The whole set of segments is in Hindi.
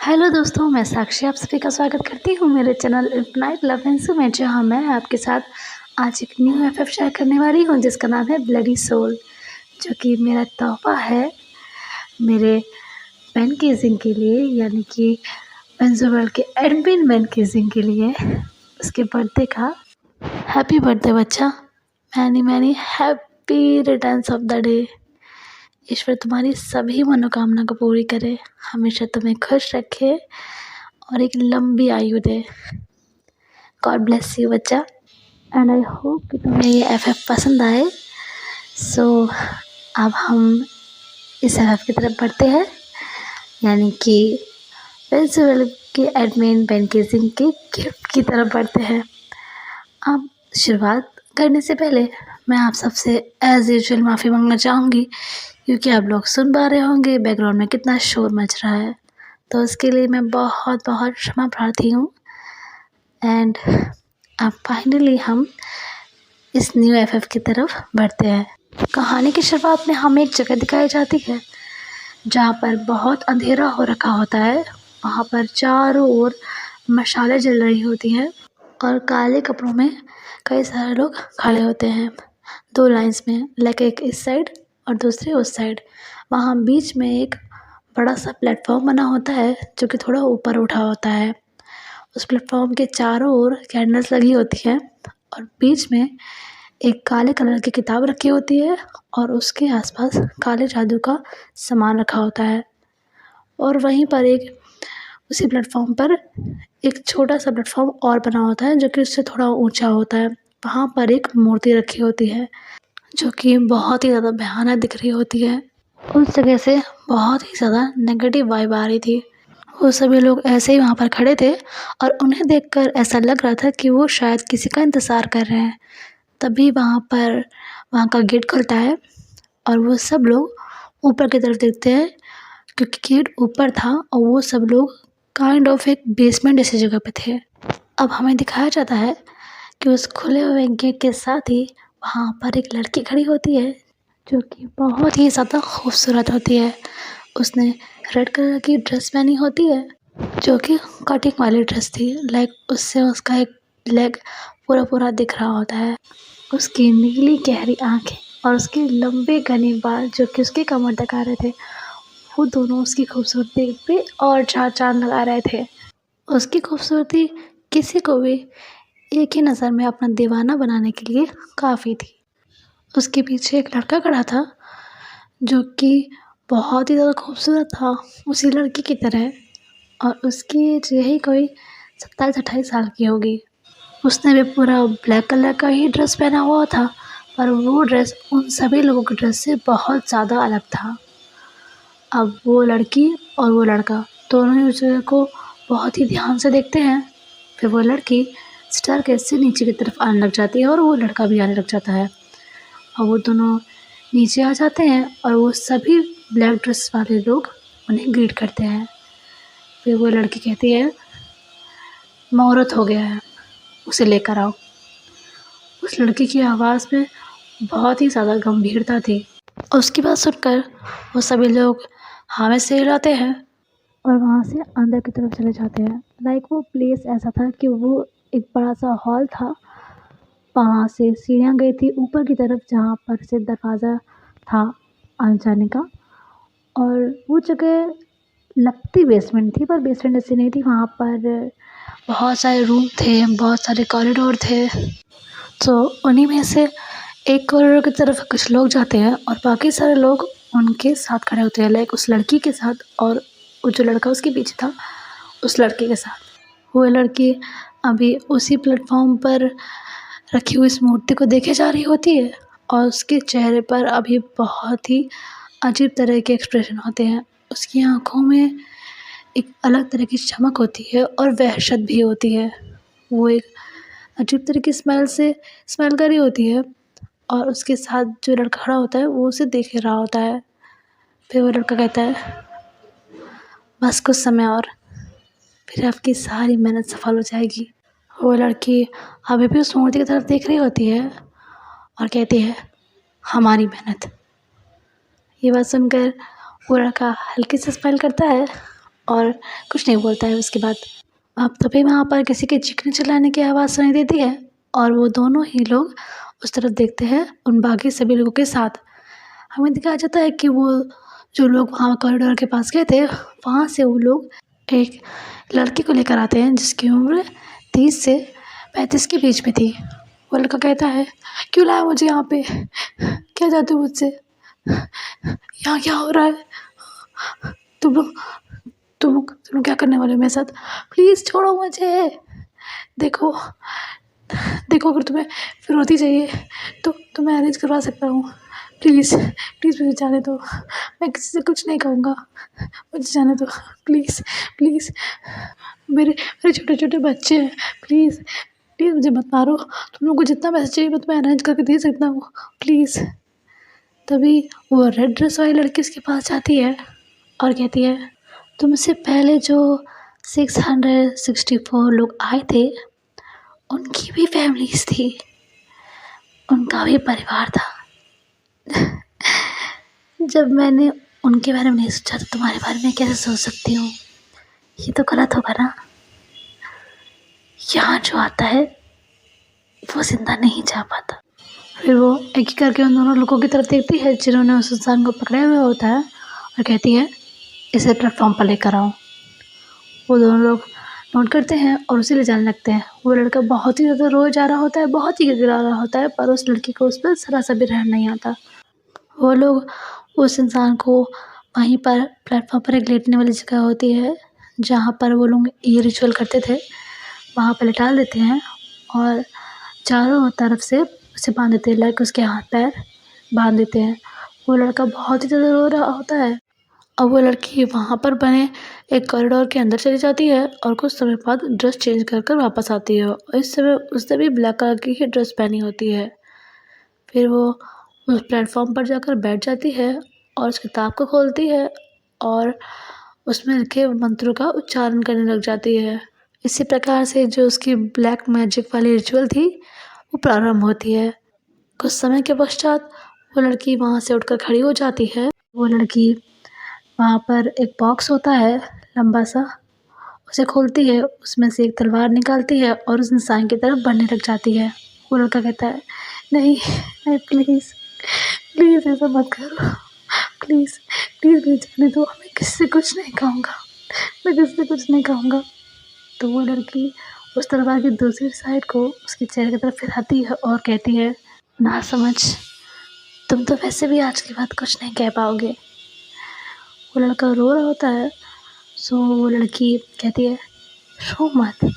हेलो दोस्तों, मैं साक्षी आप सभी का स्वागत करती हूँ मेरे चैनल इनफिनाइट लव एंड में, जहाँ मैं आपके साथ आज एक न्यू एफएफ शेयर करने वाली हूँ जिसका नाम है ब्लडी सोल, जो कि मेरा तोहफा है मेरे पेन केसिंग के लिए, यानी कि बेंजोवर्ल्ड के एडमिन पेन केसिंग के लिए उसके बर्थडे का। हैप्पी बर्थडे बच्चा, many many happy returns of the day. ईश्वर तुम्हारी सभी मनोकामना को पूरी करे, हमेशा तुम्हें खुश रखे और एक लंबी आयु दे। गॉड ब्लेस यू बच्चा, एंड आई होप कि तुम्हें ये एफएफ पसंद आए। सो अब हम इस एफएफ की तरफ बढ़ते हैं, यानी कि बेंजोवर्ल्ड के एडमिन पेन केसिंग के गिफ्ट की तरफ बढ़ते हैं। अब शुरुआत करने से पहले मैं आप सबसे एज़ यूजुअल माफ़ी मांगना चाहूँगी, क्योंकि आप लोग सुन पा रहे होंगे बैकग्राउंड में कितना शोर मच रहा है, तो उसके लिए मैं बहुत बहुत क्षमा प्रार्थी हूँ। एंड अब फाइनली हम इस न्यू एफएफ की तरफ बढ़ते हैं। कहानी की शुरुआत में हमें एक जगह दिखाई जाती है जहाँ पर बहुत अंधेरा हो रखा होता है। वहाँ पर चारों ओर मशालें जल रही होती हैं और काले कपड़ों में कई सारे लोग खड़े होते हैं, दो लाइंस में, लाइक एक इस साइड और दूसरे उस साइड। वहाँ बीच में एक बड़ा सा प्लेटफॉर्म बना होता है जो कि थोड़ा ऊपर उठा होता है। उस प्लेटफॉर्म के चारों ओर कैंडल्स लगी होती हैं और बीच में एक काले कलर की किताब रखी होती है और उसके आसपास काले जादू का सामान रखा होता है। और वहीं पर उसी प्लेटफॉर्म पर एक छोटा सा प्लेटफॉर्म और बना होता है जो कि उससे थोड़ा ऊंचा होता है। वहाँ पर एक मूर्ति रखी होती है जो कि बहुत ही ज़्यादा भयानक दिख रही होती है। उस जगह से बहुत ही ज़्यादा नेगेटिव वाइब आ रही थी। वो सभी लोग ऐसे ही वहाँ पर खड़े थे और उन्हें देखकर ऐसा लग रहा था कि वो शायद किसी का इंतज़ार कर रहे हैं। तभी वहाँ का गेट खुलता है और वो सब लोग ऊपर की तरफ देखते हैं, क्योंकि गेट ऊपर था और वो सब लोग काइंड ऑफ एक बेसमेंट जैसी जगह पे थे। अब हमें दिखाया जाता है कि उस खुले हुए गेट के साथ ही वहाँ पर एक लड़की खड़ी होती है जो कि बहुत ही ज़्यादा खूबसूरत होती है। उसने रेड कलर की ड्रेस पहनी होती है जो कि कटिंग वाली ड्रेस थी, लाइक उससे उसका एक लेग पूरा पूरा दिख रहा होता है। उसकी नीली गहरी आँखें और उसके लंबे घने बाल जो कि उसकी कमर तक आ रहे थे, वो दोनों उसकी खूबसूरती पे और चार चांद लगा रहे थे। उसकी खूबसूरती किसी को भी एक ही नज़र में अपना दीवाना बनाने के लिए काफ़ी थी। उसके पीछे एक लड़का खड़ा था जो कि बहुत ही ज़्यादा खूबसूरत था, उसी लड़की की तरह, और उसकी एज यही कोई 27-28 साल की होगी। उसने भी पूरा ब्लैक कलर का ही ड्रेस पहना हुआ था, पर वो ड्रेस उन सभी लोगों की ड्रेस से बहुत ज़्यादा अलग था। अब वो लड़की और वो लड़का दोनों ही उस जगह को बहुत ही ध्यान से देखते हैं। फिर वो लड़की स्टेयरकेस से नीचे की तरफ आने लग जाती है और वो लड़का भी आने लग जाता है और वो दोनों नीचे आ जाते हैं और वो सभी ब्लैक ड्रेस वाले लोग उन्हें ग्रीट करते हैं। फिर वो लड़की कहती है, मुहूर्त हो गया है, उसे लेकर आओ। उस लड़की की आवाज़ में बहुत ही ज़्यादा गंभीरता थी और उसकी बात सुनकर वो सभी लोग हाँ में सिर हिलाते हैं और वहाँ से अंदर की तरफ चले जाते हैं। लाइक वो प्लेस ऐसा था कि वो एक बड़ा सा हॉल था, वहाँ से सीढ़ियाँ गई थी ऊपर की तरफ जहाँ पर से दरवाज़ा था आने जाने का, और वो जगह लगती बेसमेंट थी पर बेसमेंट ऐसी नहीं थी। वहाँ पर बहुत सारे रूम थे, बहुत सारे कॉरिडोर थे। तो उन्हीं में से एक कॉरिडोर की तरफ कुछ लोग जाते हैं और बाकी सारे लोग उनके साथ खड़े होते हैं, लाइक उस लड़की के साथ और वो जो लड़का उसके पीछे था उस लड़के के साथ। वो लड़की अभी उसी प्लेटफॉर्म पर रखी हुई इस मूर्ति को देखे जा रही होती है और उसके चेहरे पर अभी बहुत ही अजीब तरह के एक्सप्रेशन होते हैं। उसकी आँखों में एक अलग तरह की चमक होती है और वहशत भी होती है। वो एक अजीब तरह की स्मेल कर रही होती है और उसके साथ जो लड़का खड़ा होता है वो उसे देख रहा होता है। फिर वो लड़का कहता है, बस कुछ समय और, फिर आपकी सारी मेहनत सफल हो जाएगी। वो लड़की अभी भी उस मूर्ति की तरफ देख रही होती है और कहती है, हमारी मेहनत। ये बात सुनकर वो लड़का हल्की से स्माइल करता है और कुछ नहीं बोलता है उसके बाद। अब तभी वहाँ पर किसी के चीखने चिल्लाने की आवाज़ सुनाई देती है और वो दोनों ही लोग उस तरफ देखते हैं उन बाकी सभी लोगों के साथ। हमें दिखाया जाता है कि वो जो लोग वहाँ कॉरिडोर के पास गए थे, वहाँ से वो लोग एक लड़की को लेकर आते हैं जिसकी उम्र 30 से 35 के बीच में थी। वो लड़का कहता है, क्यों लाया मुझे यहाँ पे, क्या चाहते हो मुझसे, यहाँ क्या हो रहा है, तुम लोग तुम क्या करने वाले हो मेरे साथ, प्लीज़ छोड़ो मुझे। देखो देखो अगर तुम्हें फिरौती चाहिए तो मैं अरेंज करवा सकता हूँ, प्लीज़ प्लीज़ मुझे जाने दो, मैं किसी से कुछ नहीं कहूँगा, मुझे जाने दो प्लीज़ प्लीज़। मेरे मेरे छोटे छोटे बच्चे हैं, प्लीज़ प्लीज़ मुझे मत मारो, तुम लोग को जितना पैसा चाहिए मैं तुम्हें अरेंज करके दे सकता हूँ, प्लीज़। तभी वो रेड ड्रेस वाली लड़की उसके पास जाती है और कहती है, तुमसे पहले जो 664 लोग आए थे उनकी भी फैमिलीज थी, उनका भी परिवार था। जब मैंने उनके बारे में नहीं सोचा तो तुम्हारे बारे में कैसे सोच सकती हूँ, ये तो गलत होगा ना। यहाँ जो आता है वो जिंदा नहीं जा पाता। फिर वो एक एक करके उन दोनों लोगों की तरफ देखती है जिन्होंने उस इंसान को पकड़ा हुआ होता है और कहती है, इसे प्लेटफॉर्म पर लेकर आओ। वो दोनों लोग नोट करते हैं और उसे ले जाने लगते हैं। वो लड़का बहुत ही ज़्यादा रोए जा रहा होता है, बहुत ही गिड़गिड़ा रहा होता है, पर उस लड़की को उस पर ज़रा सा भी रहम नहीं आता। वो लोग उस इंसान को वहीं पर प्लेटफॉर्म पर एक लेटने वाली जगह होती है जहाँ पर वो लोग ये रिचुअल करते थे, वहाँ पर लिटा देते हैं और चारों तरफ से उसे बांध देते हैं, लाइक उसके हाथ पैर बांध देते हैं। वो लड़का बहुत ही ज़्यादा रो रहा होता है। अब वो लड़की वहाँ पर बने एक कॉरिडोर के अंदर चली जाती है और कुछ समय बाद ड्रेस चेंज कर कर वापस आती है और इस समय उसने भी ब्लैक कलर की ही ड्रेस पहनी होती है। फिर वो उस प्लेटफॉर्म पर जाकर बैठ जाती है और उस किताब को खोलती है और उसमें लिखे मंत्रों का उच्चारण करने लग जाती है। इसी प्रकार से जो उसकी ब्लैक मैजिक वाली रिचुअल थी वो प्रारंभ होती है। कुछ समय के पश्चात वो लड़की वहाँ से उठकर खड़ी हो जाती है। वो लड़की वहाँ पर एक बॉक्स होता है लंबा सा, उसे खोलती है, उसमें से एक तलवार निकालती है और उस इंसान की तरफ बढ़ने लग जाती है। वो लड़का कहता है, नहीं नहीं प्लीज़ प्लीज़ ऐसा मत करो, प्लीज़ प्लीज़ मुझे जाने दो, मैं किसी से कुछ नहीं कहूँगा, मैं किसी से कुछ नहीं कहूँगा। तो वो लड़की उस तलवार की दूसरी साइड को उसके चेहरे की तरफ फिराती है और कहती है, ना समझ, तुम तो वैसे भी आज के बाद कुछ नहीं कह पाओगे। वो लड़का रो रहा होता है। सो वो लड़की कहती है, रो मत,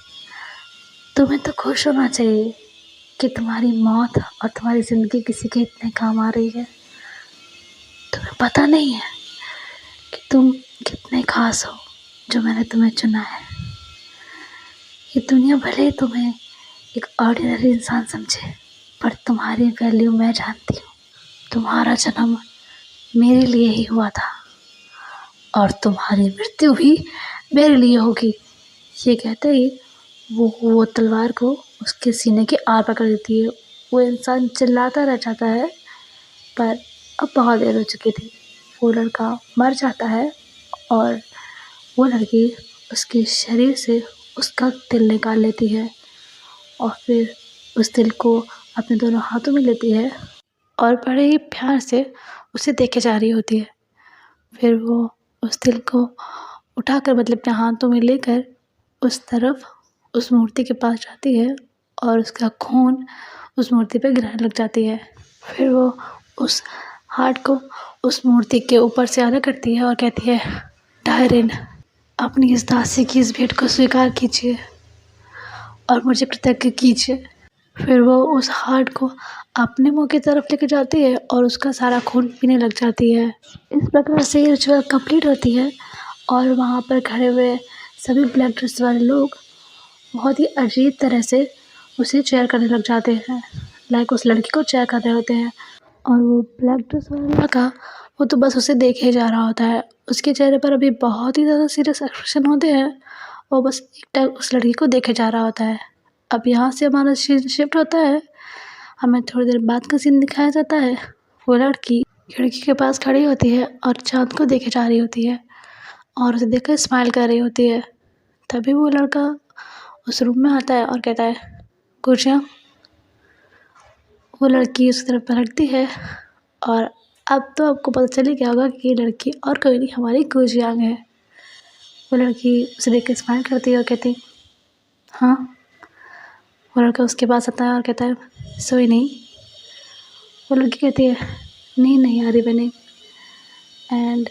तुम्हें तो खुश होना चाहिए कि तुम्हारी मौत और तुम्हारी ज़िंदगी किसी के इतने काम आ रही है। तुम्हें पता नहीं है कि तुम कितने खास हो जो मैंने तुम्हें चुना है। ये दुनिया भले ही तुम्हें एक ऑर्डिनरी इंसान समझे, पर तुम्हारी वैल्यू मैं जानती हूँ। तुम्हारा जन्म मेरे लिए ही हुआ था और तुम्हारी मृत्यु भी मेरे लिए होगी। ये कहते ही वो तलवार को उसके सीने के आर पकड़ देती है। वो इंसान चिल्लाता रह जाता है, पर अब बहुत देर हो चुकी थी। वो लड़का मर जाता है और वो लड़की उसके शरीर से उसका दिल निकाल लेती है और फिर उस दिल को अपने दोनों हाथों में लेती है और बड़े ही प्यार से उसे देखे जा रही होती है। फिर वो उस दिल को उठाकर, मतलब अपने हाथों में लेकर उस तरफ उस मूर्ति के पास जाती है और उसका खून उस मूर्ति पे गिरने लग जाती है। फिर वो उस हार्ट को उस मूर्ति के ऊपर से अलग करती है और कहती है, डायरिन, अपनी इस दासी की इस भेंट को स्वीकार कीजिए और मुझे कृतज्ञ कीजिए। फिर वो उस हार्ट को अपने मुंह की तरफ लेकर जाती है और उसका सारा खून पीने लग जाती है। इस प्रकार से ये रिचुअल कंप्लीट होती है और वहाँ पर खड़े हुए सभी ब्लैक ड्रेस वाले लोग बहुत ही अजीब तरह से उसे चेयर करने लग जाते हैं, लाइक उस लड़की को चेयर कर रहे होते हैं। और वो ब्लैक ड्रेस वाला लड़का वो तो बस उसे देखे जा रहा होता है। उसके चेहरे पर अभी बहुत ही ज़्यादा सीरियस एक्सप्रेशन होते हैं, वो बस एक टाइम उस लड़की को देखे जा रहा होता है। अब यहाँ से हमारा सीन शिफ्ट होता है, हमें थोड़ी देर बाद का सीन दिखाया जाता है। वो लड़की खिड़की के पास खड़ी होती है और चाँद को देखे जा रही होती है। और उसे देखकर स्माइल कर रही होती है। तभी वो लड़का उस रूम में आता है और कहता है, गुजिया। वो लड़की उसकी तरफ पलटती है और अब तो आपको पता चल ही गया होगा कि ये लड़की और कोई नहीं, हमारी गुजियांग है। वो लड़की उसे देख के स्माइल करती है और कहती, हाँ। वो लड़का उसके पास आता है और कहता है, सोई नहीं। वो लड़की कहती है, नींद नहीं आ रही बनी। एंड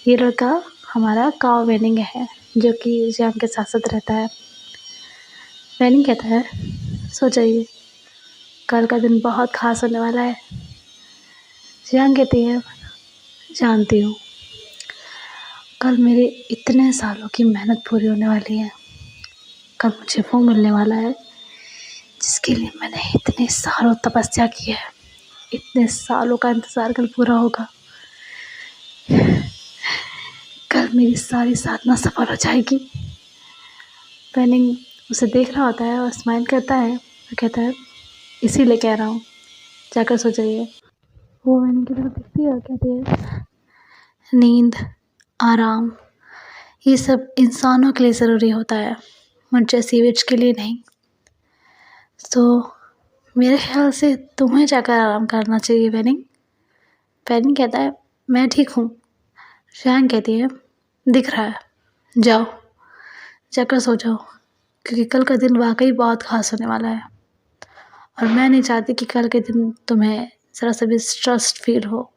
ये लड़का हमारा काव वेनिंग है, जो कि जियांग के साथ साथ रहता है। वेनिंग कहता है, सो जाइए, कल का दिन बहुत ख़ास होने वाला है। जियांग कहती है, जानती हूँ, कल मेरे इतने सालों की मेहनत पूरी होने वाली है। कल मुझे वो मिलने वाला है जिसके लिए मैंने इतने सालों तपस्या की है। इतने सालों का इंतज़ार कल पूरा होगा। कल मेरी सारी साधना सफल हो जाएगी। वेनिंग उसे देख रहा होता है और स्माइल करता है और कहता है, इसीलिए कह रहा हूँ, जाकर सो जाइए। वो वेनिंग की तरफ देखती है और कहती है, नींद, आराम, ये सब इंसानों के लिए ज़रूरी होता है, मुझ जैसी विच के लिए नहीं। तो मेरे ख्याल से तुम्हें जाकर आराम करना चाहिए वेनिंग। वेनिंग कहता है, मैं ठीक हूँ। जियांग कहती है, दिख रहा है, जाओ, जाकर सो जाओ, क्योंकि कल का दिन वाकई बहुत ख़ास होने वाला है और मैं नहीं चाहती कि कल के दिन तुम्हें ज़रा सा भी स्ट्रेस फील हो।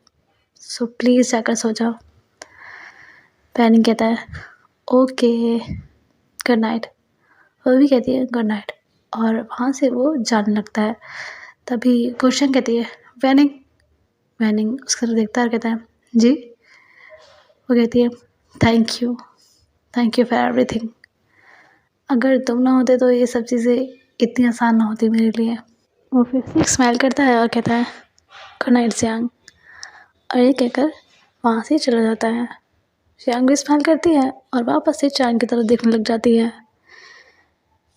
सो प्लीज़ जाकर सो जाओ। वेनिंग कहता है, ओके, गुड नाइट। वो भी कहती है, गुड नाइट, और वहाँ से वो जाने लगता है। तभी गुजियांग कहती है, वेनिंग। वेनिंग उसका देखता है और कहता है, जी। वो कहती है, थैंक यू फॉर एवरीथिंग। अगर तुम ना होते तो ये सब चीज़ें इतनी आसान ना होती मेरे लिए। वो फिर से स्माइल करता है और कहता है, गुड नाइट जियांग, और ये कहकर वहाँ से चला जाता है। जियांग भी स्माइल करती है और वापस से चांद की तरफ देखने लग जाती है।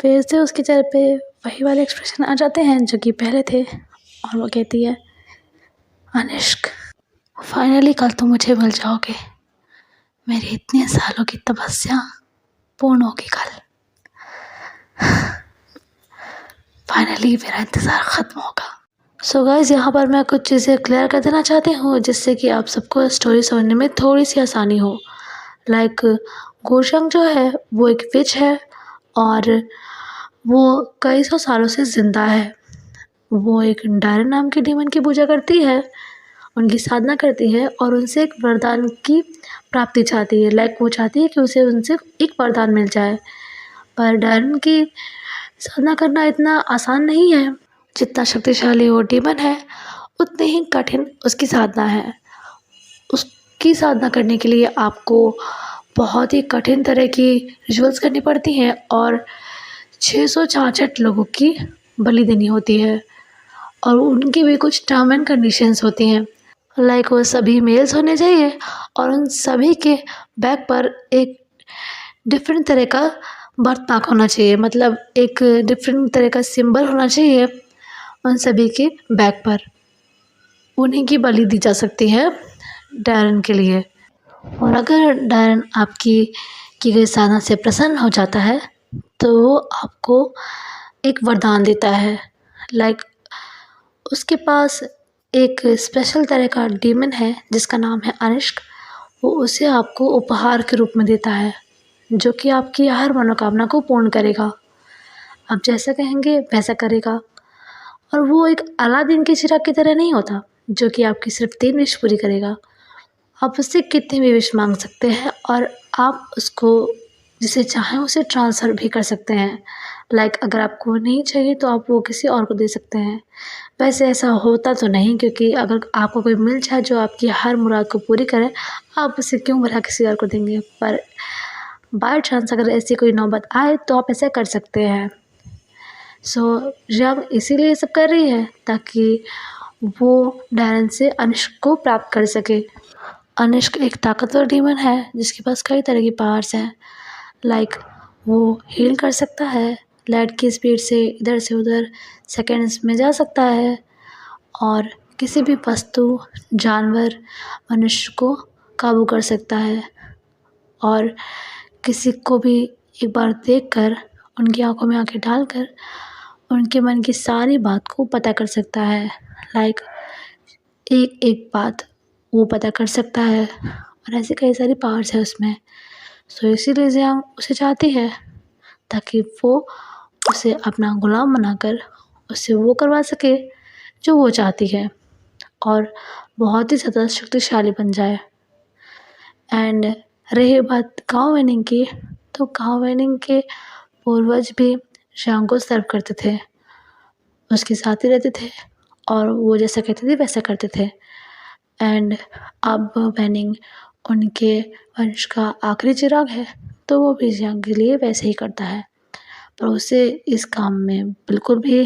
फिर से उसके चेहरे पे वही वाले एक्सप्रेशन आ जाते हैं जो कि पहले थे, और वो कहती है, अनिष्क, फाइनली कल तुम मुझे मिल जाओगे। मेरी इतने सालों की तपस्या पूर्ण होगी कल। फाइनली मेरा इंतज़ार ख़त्म होगा। सो गाइज़, यहाँ पर मैं कुछ चीज़ें क्लियर कर देना चाहती हूँ जिससे कि आप सबको स्टोरी समझने में थोड़ी सी आसानी हो। लाइक गुजियांग जो है वो एक विच है और वो कई सौ सालों से ज़िंदा है। वो एक डायरन नाम के डीमन की पूजा करती है, उनकी साधना करती है और उनसे एक वरदान की प्राप्ति चाहती है। लाइक वो चाहती है कि उसे उनसे एक वरदान मिल जाए, पर डायरन की साधना करना इतना आसान नहीं है। जितना शक्तिशाली वो डीमन है उतनी ही कठिन उसकी साधना है। उसकी साधना करने के लिए आपको बहुत ही कठिन तरह की रिचुअल्स करनी पड़ती हैं और 666 लोगों की बलि देनी होती है और उनकी भी कुछ टर्म एंड कंडीशंस होती हैं। लाइक वो सभी मेल्स होने चाहिए और उन सभी के बैक पर एक डिफरेंट तरह का बर्थ मार्क होना चाहिए, मतलब एक डिफरेंट तरह का सिंबल होना चाहिए उन सभी के बैक पर। उन्हीं की बलि दी जा सकती है डायरन के लिए। और अगर डायरन आपकी की गई साधना से प्रसन्न हो जाता है तो वो आपको एक वरदान देता है। लाइक उसके पास एक स्पेशल तरह का डीमन है जिसका नाम है अनिष्क। वो उसे आपको उपहार के रूप में देता है जो कि आपकी हर मनोकामना को पूर्ण करेगा। आप जैसा कहेंगे वैसा करेगा। और वो एक अलादीन के चिराग की तरह नहीं होता जो कि आपकी सिर्फ 3 विश पूरी करेगा। आप उससे कितनी भी विश मांग सकते हैं और आप उसको जिसे चाहें उसे ट्रांसफ़र भी कर सकते हैं। लाइक अगर आपको नहीं चाहिए तो आप वो किसी और को दे सकते हैं। वैसे ऐसा होता तो नहीं, क्योंकि अगर आपको कोई मिल जाए जो आपकी हर मुराद को पूरी करे, आप उसे क्यों भला किसी और को देंगे। पर बाय चांस अगर ऐसी कोई नौबत आए तो आप ऐसा कर सकते हैं। सो जियांग इसीलिए ये सब कर रही है ताकि वो डायरन से अनिष्क को प्राप्त कर सके। अनिष्क एक ताकतवर डीमन है जिसके पास कई तरह की पावर्स हैं। लाइक वो हील कर सकता है, लाइट की स्पीड से इधर से उधर सेकेंड्स में जा सकता है और किसी भी वस्तु, जानवर, मनुष्य को काबू कर सकता है। और किसी को भी एक बार देखकर उनकी आँखों में आँखें डालकर उनके मन की सारी बात को पता कर सकता है। लाइक एक बात वो पता कर सकता है और ऐसे कई सारी पावर्स है उसमें। सो इसीलिए ज़ियांग उसे चाहती है ताकि वो उसे अपना गुलाम बनाकर उससे वो करवा सके जो वो चाहती है और बहुत ही ज़्यादा शक्तिशाली बन जाए। एंड रही बात काओ वेनिंग की, तो काओ वेनिंग के पूर्वज भी ज़ियांग को सर्व करते थे, उसके साथ ही रहते थे और वो जैसा कहते थे वैसा करते थे। एंड अब वेनिंग उनके वंश का आखिरी चिराग है, तो वो भी ज़ियांग के लिए वैसे ही करता है, पर उसे इस काम में बिल्कुल भी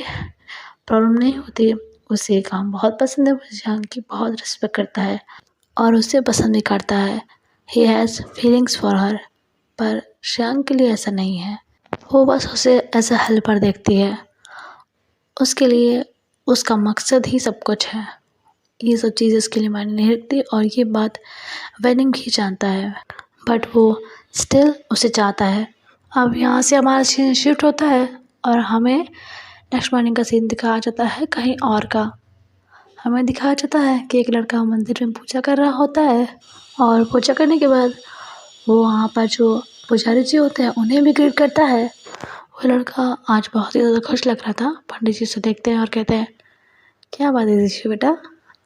प्रॉब्लम नहीं होती। उसे ये काम बहुत पसंद है, वो ज़ियांग की बहुत रिस्पेक्ट करता है और उसे पसंद भी करता है। He has feelings for her, पर ज़ियांग के लिए ऐसा नहीं है। वो बस उसे एज अ हेल्पर देखती है, उसके लिए उसका मकसद ही सब कुछ है। ये सब चीज़ें उसके लिए मायने नहीं रखती और ये बात वेनिंग भी जानता है, बट वो स्टिल उसे चाहता है। अब यहाँ से हमारा सीन शिफ्ट होता है और हमें नेक्स्ट मॉर्निंग का सीन दिखाया जाता है कहीं और का। हमें दिखाया जाता है कि एक लड़का मंदिर में पूजा कर रहा होता है और पूजा करने के बाद वो वहाँ पर जो पुजारी जी होते हैं उन्हें भी ग्रीट करता है। वो लड़का आज बहुत ही ज़्यादा खुश लग रहा था। पंडित जी उसे देखते हैं और कहते हैं, क्या बात है ऋषि बेटा,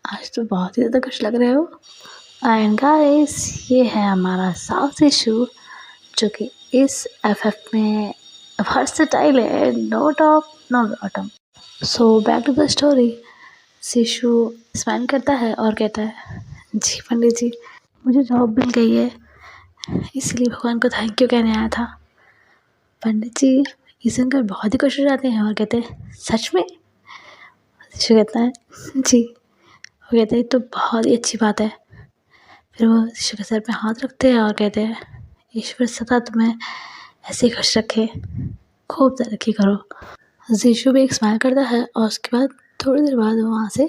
आज तो बहुत ही ज़्यादा खुश लग रहे हो। एंड गाइस, ये है हमारा साउथ इशू जो कि इस एफएफ में वर्सेटाइल है, no top no bottom. So back to the story. शिशु स्माइल करता है और कहता है, जी पंडित जी, मुझे जॉब मिल गई है, इसलिए भगवान को थैंक यू कहने आया था। पंडित जी ये सुनकर बहुत ही खुश हो जाते हैं और कहते हैं, सच में? शिशु कहता है, जी। वो कहते हैं, तो बहुत ही अच्छी बात है। फिर वो शिशु के सर पे हाथ रखते हैं और कहते हैं, ईश्वर सदा तुम्हें ऐसे ही खुश रखे, खूब तरक्की करो। शिशु भी एक स्माइल करता है और उसके बाद थोड़ी देर बाद वो वहाँ से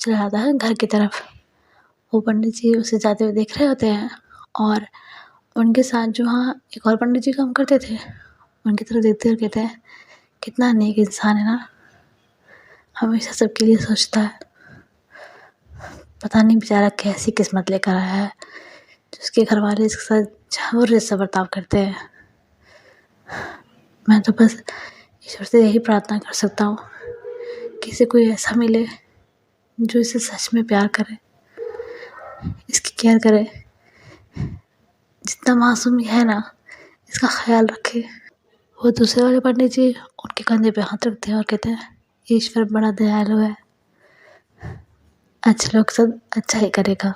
चला जाता है घर की तरफ। वो पंडित जी उसे जाते हुए देख रहे होते हैं और उनके साथ जो वहाँ एक और पंडित जी काम करते थे उनकी तरफ देखते हुए कहते हैं, कितना नेक इंसान है ना, हमेशा सबके लिए सोचता है। पता नहीं बेचारा कैसी किस्मत लेकर आया है जिसके घर वाले इसके साथ जानवर जैसा बर्ताव करते हैं। मैं तो बस ईश्वर से यही प्रार्थना कर सकता हूँ कि इसे कोई ऐसा मिले जो इसे सच में प्यार करे, इसकी केयर करे, जितना मासूम है ना इसका ख्याल रखे। वो दूसरे वाले पंडित जी उनके कंधे पे हाथ रखते हैं और कहते हैं, ईश्वर बड़ा दयालु है, अच्छे लोग सब अच्छा ही करेगा।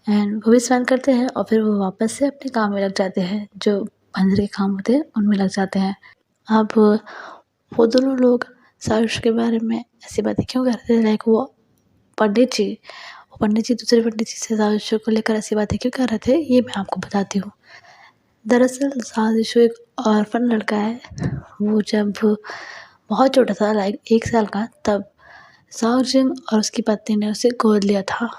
एंड वो भी स्माइल करते हैं और फिर वो वापस से अपने काम में लग जाते हैं, जो मंदिर के काम होते हैं उनमें लग जाते हैं। अब वो दोनों लोग सारुष के बारे में ऐसी बातें क्यों करते थे, लाइक वो पंडित जी दूसरे पंडित जी से सारुष को लेकर ऐसी बातें क्यों कर रहे थे, ये मैं आपको बताती हूँ। दरअसल सारुष एक ऑर्फन लड़का है। वो जब बहुत छोटा था, लाइक 1 साल का, तब साओजिंग और उसकी पत्नी ने उसे गोद लिया था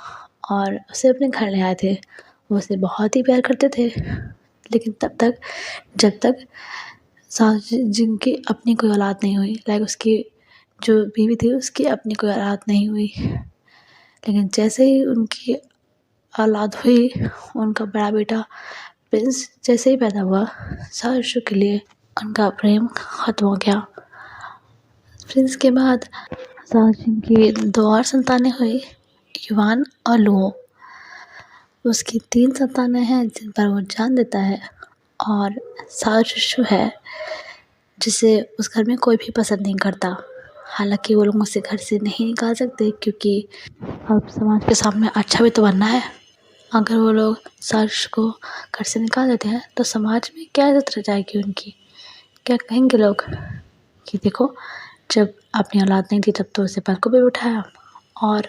और उसे अपने घर ले आए थे। वो उसे बहुत ही प्यार करते थे, लेकिन तब तक जब तक साओजिंग की अपनी कोई औलाद नहीं हुई, लाइक उसकी जो बीवी थी उसकी अपनी कोई औलाद नहीं हुई। लेकिन जैसे ही उनकी औलाद हुई, उनका बड़ा बेटा प्रिंस जैसे ही पैदा हुआ, साओशु के लिए उनका प्रेम खत्म हो गया। प्रिंस के बाद साओजिंग की 2 और संतानें हुई, युवान और लुओ। उसकी 3 संतानें हैं जिन पर वो जान देता है, और साओशु है जिसे उस घर में कोई भी पसंद नहीं करता। हालांकि वो लोग उसे घर से नहीं निकाल सकते क्योंकि अब समाज के सामने अच्छा भी तो बनना है। अगर वो लोग साओशु को घर से निकाल देते हैं तो समाज में क्या इज़्ज़त रह जाएगी उनकी। क्या कहेंगे लोग कि देखो, जब अपनी औलाद नहीं थी तब तो उसे पलकों पे बिठाया और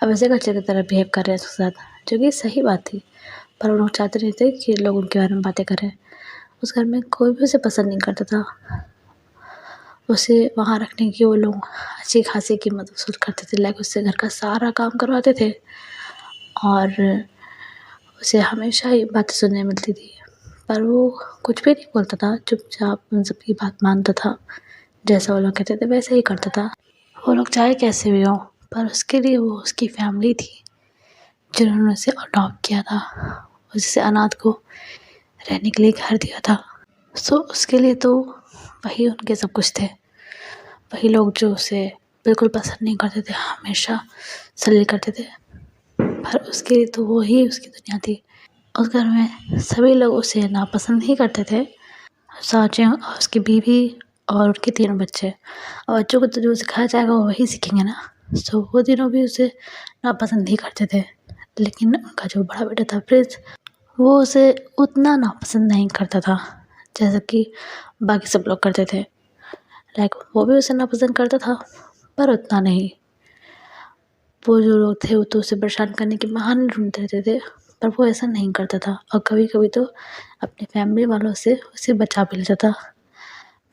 अब ऐसे बच्चे की तरह बिहेव कर रहे हैं उसके साथ, जो कि सही बात थी। पर वो लोग चाहते नहीं थे कि लोग उनके बारे में बातें करें। उस घर में कोई भी उसे पसंद नहीं करता था। उसे वहाँ रखने की वो लोग अच्छी खासी कीमत वसूल करते थे, लाइक उससे घर का सारा काम करवाते थे और उसे हमेशा ही बातें सुनने मिलती थी, पर वो कुछ भी नहीं बोलता था, चुपचाप उन सबकी बात मानता था। जैसा वो लोग कहते थे वैसे ही करता था। वो लोग चाहे कैसे भी हों, पर उसके लिए वो उसकी फैमिली थी जिन्होंने उसे अडॉप्ट किया था, उससे अनाथ को रहने के लिए घर दिया था। सो उसके लिए तो वही उनके सब कुछ थे। वही लोग जो उसे बिल्कुल पसंद नहीं करते थे, हमेशा सल्ली करते थे, पर उसके लिए तो वो ही उसकी दुनिया थी। उस घर में सभी लोग उसे नापसंद ही करते थे, साजिया और उसकी बीवी और उनके 3 बच्चे। और बच्चों को तो जो सिखाया जाएगा वो वही सीखेंगे ना। सो वो तीनों भी उसे नापसंद ही करते थे, लेकिन उनका जो बड़ा बेटा था प्रिंस, वो उसे उतना नापसंद नहीं करता था जैसा कि बाकी सब लोग करते थे। लाइक वो भी उसे नापसंद करता था, पर उतना नहीं। वो जो लोग थे वो तो उसे परेशान करने के बहाने ढूंढते रहते थे, पर वो ऐसा नहीं करता था। और कभी कभी तो अपने फैमिली वालों से उसे बचा भी लेता था,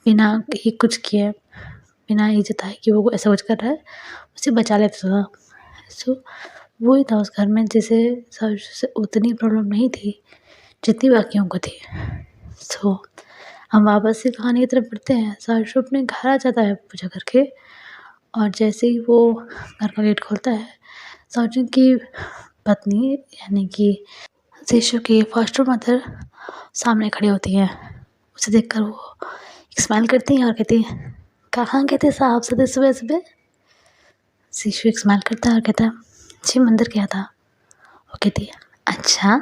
बिना ही कुछ किए, बिना ही जताए कि वो ऐसा कुछ कर रहा है, उसे बचा लेता था। सो वही था उस घर में, जिसे से उतनी प्रॉब्लम नहीं थी जितनी बाकियों को थी। सो हम वापस से कहानी की तरफ बढ़ते हैं। साशु अपने घर आ जाता है पूजा करके, और जैसे ही वो घर का गेट खोलता है, साजन की पत्नी यानी कि शिशु की फॉस्टर मदर सामने खड़ी होती है। उसे देखकर वो एक स्माइल करती हैं और कहती हैं, कहाँ गए थे साहब सदे सुबह सुबह? शिशु एक स्माइल करता है और कहता है, जी मंदिर गया था। वो कहती है, अच्छा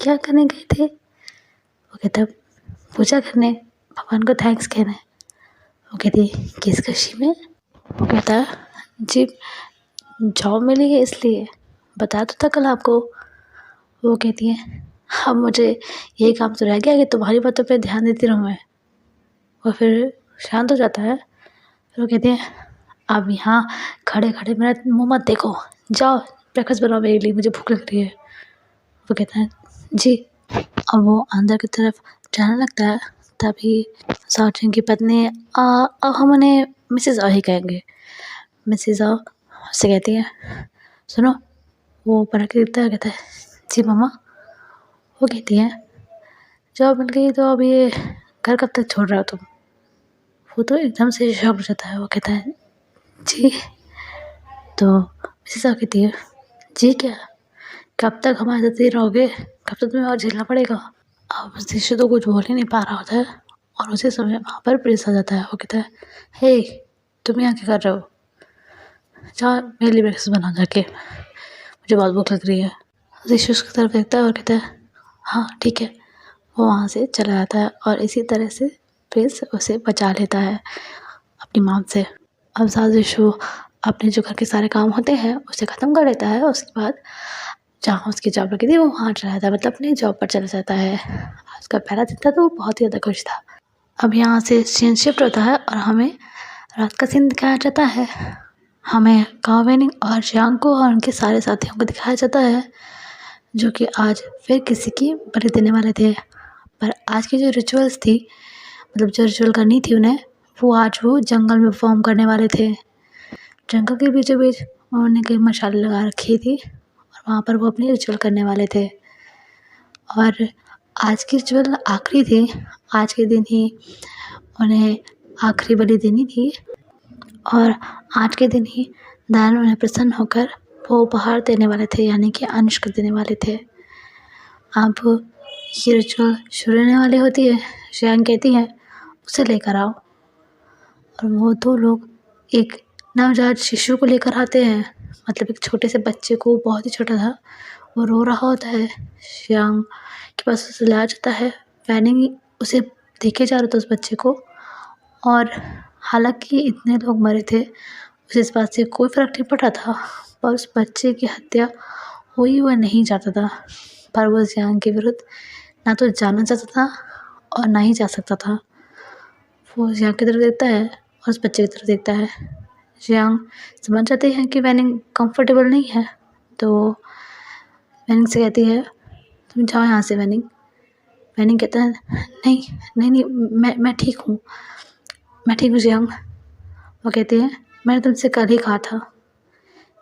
क्या करने गए थे? वो कहता है, पूजा करने, भगवान को थैंक्स कहने। वो कहती है, किस खुशी में? वो कहता है, जी जॉब मिली है इसलिए, बताया तो था कल आपको। वो कहती है, अब मुझे यही काम तो रह गया कि तुम्हारी बातों पे ध्यान देती रहूँ मैं। वो फिर शांत हो जाता है। फिर वो कहती है, अब यहाँ खड़े खड़े मेरा मुँह मत देखो, जाओ ब्रेकफास्ट बनाओ मेरे लिए, मुझे भूख लग रही है। वो कहता है, जी। अब वो अंदर की तरफ जाने लगता है, तभी साउथ की पत्नी, अब हम उन्हें मिसेस आ ही कहेंगे, मिसेस आ उससे कहती है, सुनो। वो ऊपर के देखता है, कहता है, जी मम्मा। वो कहती है, जॉब मिल गई तो अब ये घर कब तक छोड़ रहे हो तुम? वो तो एकदम से शॉक हो जाता है। वो कहता है, जी। तो मिसेस आ कहती है, जी क्या, कब तक हमारे साथ ही रहोगे? कब तक तुम्हें और झेलना पड़ेगा? अब शिशु तो कुछ बोल ही नहीं पा रहा होता है, और उसी समय वहाँ पर प्रिंस आ जाता है। वो कहता है, हे तुम यहाँ क्या कर रहे हो? जाओ मेरे लिए ब्रेकफास्ट बना जाके, मुझे बहुत भूख लग रही है। शिशु उसकी तरफ देखता है और कहता है, हाँ ठीक है। वो वहाँ से चला जाता है, और इसी तरह से प्रिंस उसे बचा लेता है अपनी माँ से। अब सास शिशु अपने जो घर के सारे काम होते हैं उसे ख़त्म कर लेता है। उसके बाद जहाँ उसकी जॉब लगी थी वो वहाँ चला जाता है, मतलब अपनी जॉब पर चला जाता है। आज का पहला दिन था तो वो बहुत ही ज़्यादा खुश था। अब यहाँ से सीन शिफ्ट होता है और हमें रात का सीन दिखाया जाता है। हमें कावेनिंग और जियांग को और उनके सारे साथियों को दिखाया जाता है, जो कि आज फिर किसी की बलि देने वाले थे। पर आज की जो रिचुअल्स थी, मतलब जो रिचुअल करनी थी उन्हें, वो आज वो जंगल में परफॉर्म करने वाले थे। जंगल के बीचों बीच उन्होंने कई मशाल लगा रखी थी, और वहाँ पर वो अपनी रिचुअल करने वाले थे। और आज की रिचुअल आखिरी थी, आज के दिन ही उन्हें आखिरी बलि देनी थी, और आज के दिन ही दान उन्हें प्रसन्न होकर वो उपहार देने वाले थे, यानी कि अंश देने वाले थे। अब ये रिचुअल शुरू होने वाली होती है। जियांग कहती है, उसे लेकर आओ। और वो 2 लोग एक नवजात शिशु को लेकर आते हैं, मतलब एक छोटे से बच्चे को, बहुत ही छोटा था, वो रो रहा होता है। जियांग के पास उसे लाया जाता है। वैनिंग उसे देखे जा रहा था उस बच्चे को, और हालांकि इतने लोग मरे थे उसे इस बात से कोई फ़र्क नहीं पड़ रहा था, पर उस बच्चे की हत्या हुई हुआ नहीं जाता था। पर वो जियांग के विरुद्ध ना तो जाना चाहता था और ना ही जा सकता था। वो जियांग की तरफ देखता है और उस बच्चे की तरफ देखता है। जियांग समझ जाते हैं कि वैनिंग कंफर्टेबल नहीं है, तो वैनिंग से कहती है, तुम जाओ यहाँ से वैनिंग। वैनिंग कहता है, नहीं नहीं नहीं, मैं ठीक हूँ, मैं ठीक हूँ जियांग। वो कहती है, मैंने तुमसे कल ही कहा था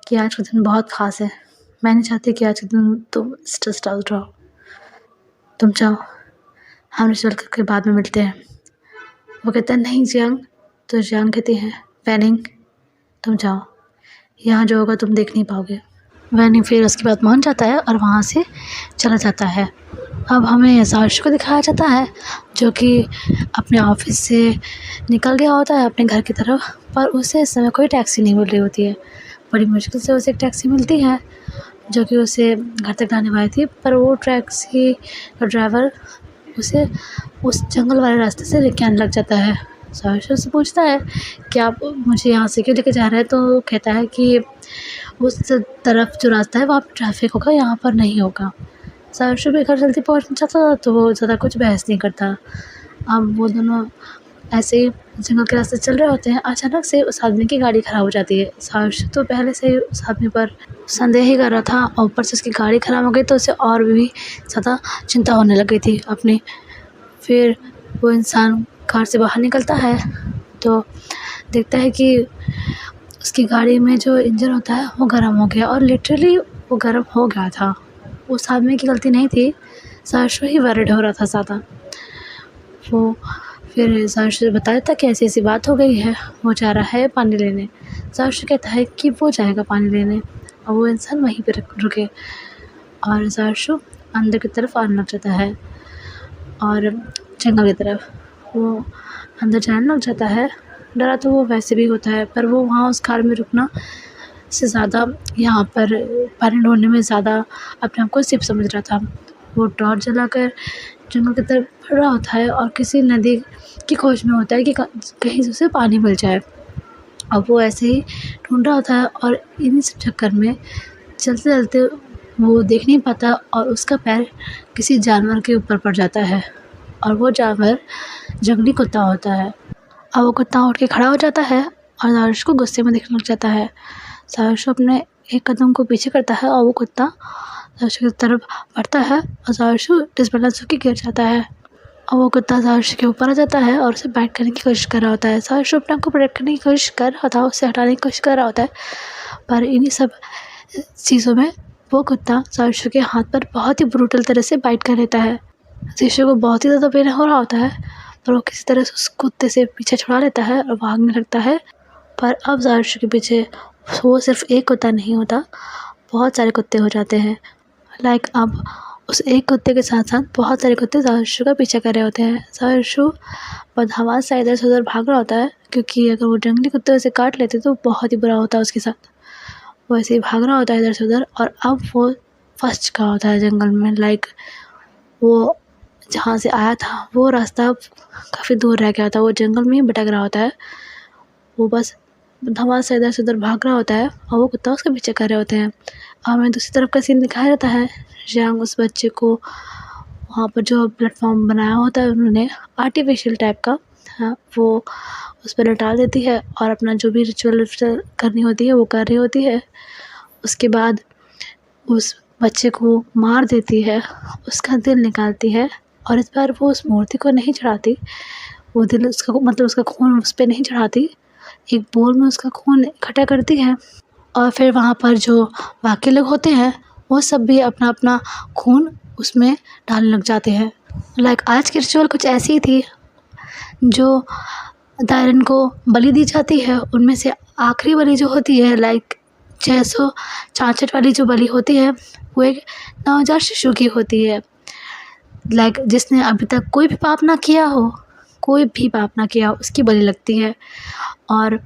कि आज का दिन बहुत ख़ास है, मैं नहीं चाहती कि आज के दिन तुम स्ट्रेस आउट रहो। तुम जाओ, हम चल करके बाद में मिलते हैं। वो कहता है नहीं जियांग। तो जियांग कहती है वैनिंग तुम जाओ, यहाँ जो होगा तुम देख नहीं पाओगे। वैनिंग फिर उसके बाद मान जाता है और वहाँ से चला जाता है। अब हमें सार्श को दिखाया जाता है जो कि अपने ऑफिस से निकल गया होता है अपने घर की तरफ, पर उसे इस समय कोई टैक्सी नहीं मिल रही होती है। बड़ी मुश्किल से उसे एक टैक्सी मिलती है जो कि उसे घर तक लाने वाली थी, पर वो टैक्सी का ड्राइवर उसे उस जंगल वाले रास्ते से लेके आने लग जाता है। सार्श उससे पूछता है कि आप मुझे यहाँ से क्यों लेके जा रहे हैं, तो वो कहता है कि उस तरफ जो रास्ता है वहाँ पर ट्रैफिक होगा, यहाँ पर नहीं होगा। सार्श भी घर जल्दी पहुँचना चाहता था तो वो ज़्यादा कुछ बहस नहीं करता। अब वो दोनों ऐसे ही जंगल के रास्ते चल रहे होते हैं। अचानक से उस आदमी की गाड़ी ख़राब हो जाती है। सार्श तो पहले से ही उस आदमी पर संदेह ही कर रहा था और ऊपर से उसकी गाड़ी ख़राब हो गई तो उसे और भी ज़्यादा चिंता होने लग गई थी अपनी। फिर वो इंसान कार से बाहर निकलता है तो देखता है कि उसकी गाड़ी में जो इंजन होता है वो गर्म हो गया, और लिटरली वो गर्म हो गया था। उस आदमी की गलती नहीं थी, सार्श ही वरिड हो रहा था ज़्यादा। वो फिर सार्श बता देता कि ऐसी ऐसी बात हो गई है, वो जा रहा है पानी लेने। सार्श कहता है कि वो जाएगा पानी लेने और वो इंसान वहीं पर रुके, और सार्श अंदर की तरफ आने लग जाता है और जंगल की तरफ वो अंदर जाने लग जाता है। डरा तो वो वैसे भी होता है, पर वो वहाँ उस कार में रुकना से ज़्यादा यहाँ पर पानी ढूंढने में ज़्यादा अपने आप को सेफ समझ रहा था। वो टॉर्च जलाकर जंगल की तरफ बढ़ रहा होता है और किसी नदी की खोज में होता है कि कहीं से उसे पानी मिल जाए। अब वो ऐसे ही ढूंढ रहा होता है और इन्हीं सब चक्कर में चलते चलते वो देख नहीं पाता और उसका पैर किसी जानवर के ऊपर पड़ जाता है, और वो जानवर जंगली कुत्ता होता है। अब वो कुत्ता उठ के खड़ा हो जाता है और सार्श को गुस्से में देखने लग जाता है। सार्श अपने एक कदम को पीछे करता है और वो कुत्ता सार्श की तरफ बढ़ता है और सार्श डिसबैलेंस होकर गिर जाता है। और वो कुत्ता सार्श के ऊपर आ जाता है और उसे बैट करने की कोशिश कर रहा होता है। सार्श अपने आप को प्रोटेक्ट करने की कोशिश कर रहा था, उसे हटाने की कोशिश कर रहा होता है, पर इन्हीं सब चीज़ों में वो कुत्ता सार्श के हाथ पर बहुत ही ब्रूटल तरह से बाइट कर लेता है। सार्श को बहुत ही ज़्यादा पेन हो रहा होता है, पर वो किसी तरह से उस कुत्ते से पीछे छुड़ा लेता है और भागने लगता है। पर अब सार्श के पीछे वो सिर्फ एक कुत्ता नहीं होता, बहुत सारे कुत्ते हो जाते हैं। अब उस एक कुत्ते के साथ साथ बहुत सारे कुत्ते सार्श का पीछा कर रहे होते हैं। सार्श बदहवास सा इधर से उधर भाग रहा होता है, क्योंकि अगर वो जंगली कुत्ते उसे काट लेते तो बहुत ही बुरा होता है उसके साथ। वो ऐसे ही भाग रहा होता है इधर से उधर, और अब वो फंस चुका होता है जंगल में। वो जहाँ से आया था वो रास्ता काफ़ी दूर रह गया था, वो जंगल में ही भटक रहा होता है। वो बस धमाल से इधर से उधर भाग रहा होता है और वो कुत्ता उसके पीछे कर रहे होते हैं। हमें दूसरी तरफ का सीन दिखाया जाता है। जियांग उस बच्चे को वहाँ पर जो प्लेटफॉर्म बनाया होता है उन्होंने आर्टिफिशियल टाइप का, हाँ, वो उस पर लटा देती है और अपना जो भी रिचुअल करनी होती है वो कर रही होती है। उसके बाद उस बच्चे को मार देती है, उसका दिल निकालती है, और इस बार वो उस मूर्ति को नहीं चढ़ाती, वो दिल उसका खून उस पर नहीं चढ़ाती, एक बोल में उसका खून इकट्ठा करती है। और फिर वहाँ पर जो बाकी लोग होते हैं वो सब भी अपना अपना खून उसमें डालने लग जाते हैं। आज की रिचुअल कुछ ऐसी ही थी। जो दायरन को बलि दी जाती है उनमें से आखिरी बलि जो होती है 666 वाली जो बलि होती है वो एक नवजात शिशु की होती है। जिसने अभी तक कोई भी पाप ना किया हो उसकी बलि लगती है, और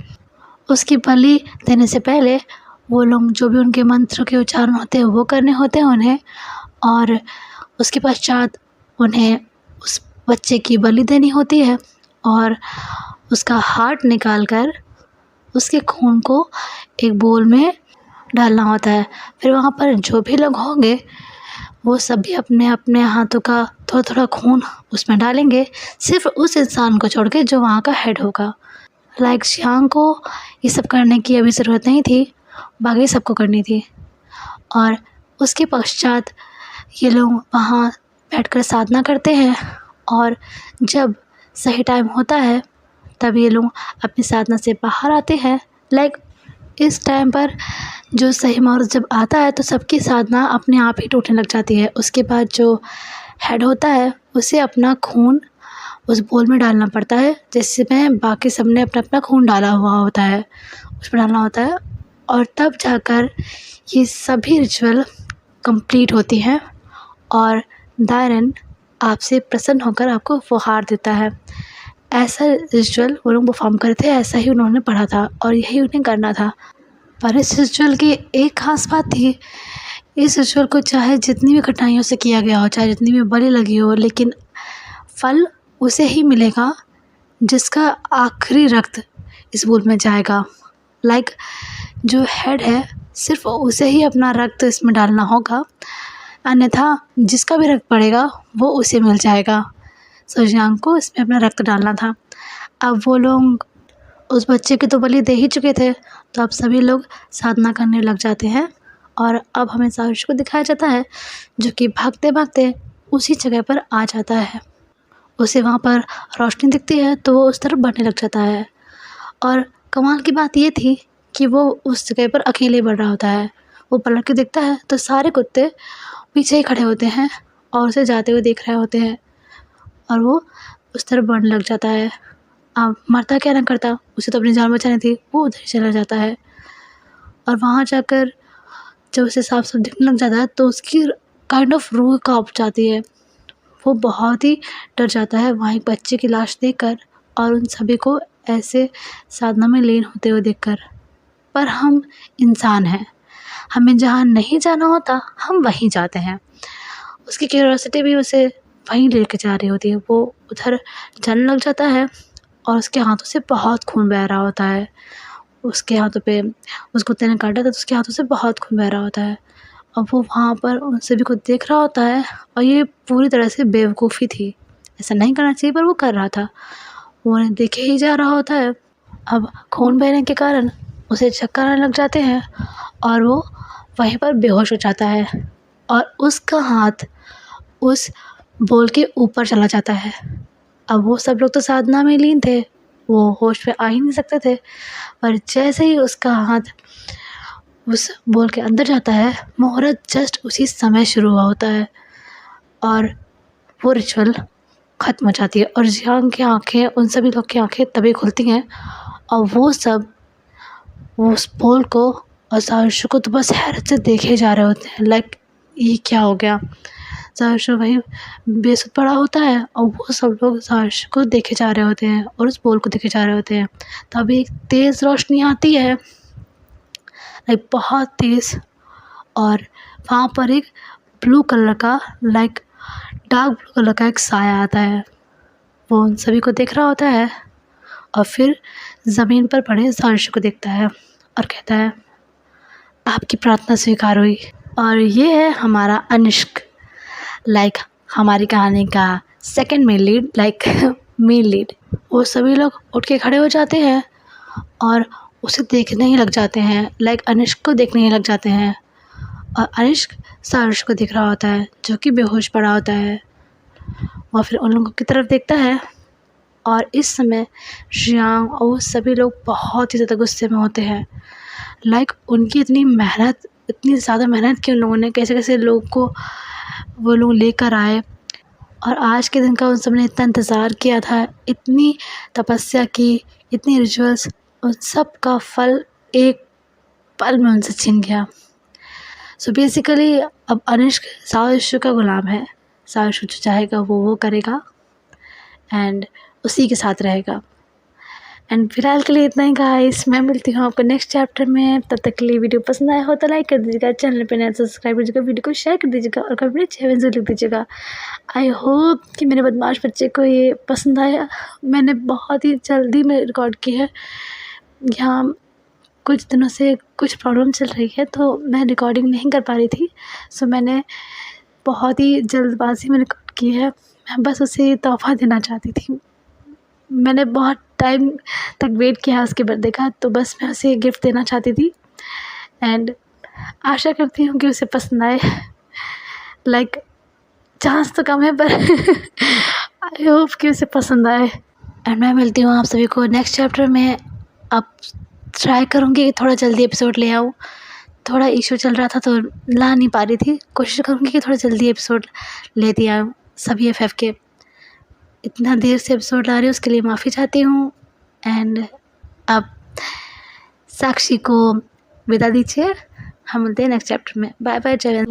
उसकी बलि देने से पहले वो लोग जो भी उनके मंत्र के उच्चारण होते हैं वो करने होते हैं उन्हें, और उसके पश्चात उन्हें उस बच्चे की बलि देनी होती है और उसका हार्ट निकाल कर उसके खून को एक बोल में डालना होता है। फिर वहाँ पर जो भी लोग होंगे वो सभी अपने अपने हाथों का थोड़ा थोड़ा खून उसमें डालेंगे, सिर्फ उस इंसान को छोड़ के जो वहाँ का हेड होगा। जियांग को ये सब करने की अभी ज़रूरत नहीं थी, बाकी सबको करनी थी। और उसके पश्चात ये लोग वहाँ बैठकर साधना करते हैं, और जब सही टाइम होता है तब ये लोग अपनी साधना से बाहर आते हैं। इस टाइम पर जो सही मुहूर्त जब आता है तो सबकी साधना अपने आप ही टूटने लग जाती है। उसके बाद जो हेड होता है उसे अपना खून उस बोल में डालना पड़ता है, जिसमें बाकी सब ने अपना अपना खून डाला हुआ होता है, उसमें डालना होता है, और तब जाकर ये सभी रिचुअल कंप्लीट होती हैं और दायरन आपसे प्रसन्न होकर आपको उपहार देता है। ऐसा रिचुअल वो लोग परफॉर्म करे थे, ऐसा ही उन्होंने पढ़ा था और यही उन्हें करना था। पर इस रिचुअल की एक ख़ास बात थी, इस रिचुअल को चाहे जितनी भी कठिनाइयों से किया गया हो, चाहे जितनी भी बलि लगी हो, लेकिन फल उसे ही मिलेगा जिसका आखिरी रक्त इस बोल में जाएगा। लाइक जो हेड है सिर्फ उसे ही अपना रक्त इसमें डालना होगा, अन्यथा जिसका भी रक्त पड़ेगा वो उसे मिल जाएगा। सो जियांग को इसमें अपना रक्त डालना था। अब वो लोग उस बच्चे की तो बलि दे ही चुके थे, तो अब सभी लोग साधना करने लग जाते हैं और अब हमें सावित्री को दिखाया जाता है जो कि भागते भागते उसी जगह पर आ जाता है। उसे वहाँ पर रोशनी दिखती है तो वो उस तरफ बढ़ने लग जाता है, और कमाल की बात ये थी कि वो उस जगह पर अकेले बढ़ रहा होता है। वो पलट के देखता है तो सारे कुत्ते पीछे ही खड़े होते हैं और उसे जाते हुए देख रहे होते हैं, और वो उस तरफ बढ़ने लग जाता है। अब मरता क्या ना करता, उसे तो अपनी जान बचानी थी, वो उधर ही चला जाता है। और वहाँ जाकर जब उसे साफ साफ दिखने लग जाता है तो उसकी काइंड ऑफ रूह कांप जाती है। वो बहुत ही डर जाता है वहाँ एक बच्चे की लाश देखकर और उन सभी को ऐसे साधना में लीन होते हुए देखकर। पर हम इंसान हैं, हमें जहाँ नहीं जाना होता हम वहीं जाते हैं। उसकी क्यूरियोसिटी भी उसे वहीं लेके जा रही होती है। वो उधर जाने लग जाता है और उसके हाथों से बहुत खून बह रहा होता है। उसके हाथों पे उस कुत्ते ने काटा था तो उसके हाथों से बहुत खून बह रहा होता है। अब वो वहाँ पर उन सभी को देख रहा होता है और ये पूरी तरह से बेवकूफ़ी थी, ऐसा नहीं करना चाहिए पर वो कर रहा था। वो उन्हें देखे ही जा रहा होता है। अब खून बहने के कारण उसे चक्कर आने लग जाते हैं और वो वहीं पर बेहोश हो जाता है, और उसका हाथ उस बोल के ऊपर चला जाता है। अब वो सब लोग तो साधना में लीन थे, वो होश में आ ही नहीं सकते थे, पर जैसे ही उसका हाथ उस बोल के अंदर जाता है, मुहूर्त जस्ट उसी समय शुरू हुआ होता है और वो रिचुअल ख़त्म हो जाती है। और जियांग की आँखें, उन सभी लोग की आँखें तभी खुलती हैं और वो सब उस बोल को और सावित्री को तो बस हैरत से देखे जा रहे होते हैं। लाइक ये क्या हो गया। सावित्री वहीं बेसुध पड़ा होता है और वो सब लोग सावित्री को देखे जा रहे होते हैं और उस बोल को देखे जा रहे होते हैं। तभी एक तेज़ रोशनी आती है, लाइक बहुत तेज़, और वहाँ पर एक ब्लू कलर का, लाइक डार्क ब्लू कलर का एक साया आता है। वो उन सभी को देख रहा होता है और फिर ज़मीन पर पड़े सावित्री को देखता है और कहता है, आपकी प्रार्थना स्वीकार हुई। और ये है हमारा अनिष्क, लाइक हमारी कहानी का second main lead, like main lead. वो सभी लोग उठ के खड़े हो जाते हैं और उसे देखने ही लग जाते हैं, लाइक अनिष्क को देखने ही लग जाते हैं। और अनिष्क सावित्री को देख रहा होता है जो कि बेहोश पड़ा होता है। वह फिर उन लोगों की तरफ देखता है और इस समय जियांग और वो सभी लोग बहुत ही ज़्यादा गुस्से में होते हैं। लाइक उनकी इतनी मेहनत, इतनी ज़्यादा मेहनत की उन लोगों ने, कैसे कैसे लोग को वो लोग लेकर आए, और आज के दिन का उन सब ने इतना इंतज़ार किया था, इतनी तपस्या की, इतनी रिचुअल्स, उन सब का फल एक पल में उनसे छिन गया। सो बेसिकली अब अनिष्क सावित्री का गुलाम है। सावित्री जो चाहेगा वो करेगा एंड उसी के साथ रहेगा। एंड फिलहाल के लिए इतना ही गाइस, मैं मिलती हूँ आपको नेक्स्ट चैप्टर में। तब तक के लिए वीडियो पसंद आया हो तो लाइक कर दीजिएगा, चैनल पे नया सब्सक्राइब कीजिएगा, वीडियो को शेयर कर दीजिएगा और कमेंट 6 लिख दीजिएगा। आई होप कि मेरे बदमाश बच्चे को ये पसंद आया। मैंने बहुत ही जल्दी में रिकॉर्ड की है, यहाँ कुछ दिनों से कुछ प्रॉब्लम चल रही है तो मैं रिकॉर्डिंग नहीं कर पा रही थी। सो मैंने बहुत ही जल्दबाजी में रिकॉर्ड की है। मैं बस उसे तोहफ़ा देना चाहती थी। मैंने बहुत टाइम तक वेट किया उसके बर्थडे का, तो बस मैं उसे गिफ्ट देना चाहती थी एंड आशा करती हूँ कि उसे पसंद आए। लाइक चांस तो कम है पर आई होप कि उसे पसंद आए। एंड मैं मिलती हूँ आप सभी को नेक्स्ट चैप्टर में। आप ट्राई करूँगी कि थोड़ा जल्दी एपिसोड ले आऊँ। थोड़ा इशू चल रहा था तो ला नहीं पा रही थी। कोशिश करूँगी कि थोड़ा जल्दी एपिसोड ले दिया आऊँ सभी एफएफ के। इतना देर से एपिसोड ला रही हूँ उसके लिए माफ़ी चाहती हूँ। एंड अब साक्षी को विदा दीजिए। हम मिलते हैं नेक्स्ट चैप्टर में। बाय बाय जय हिंद।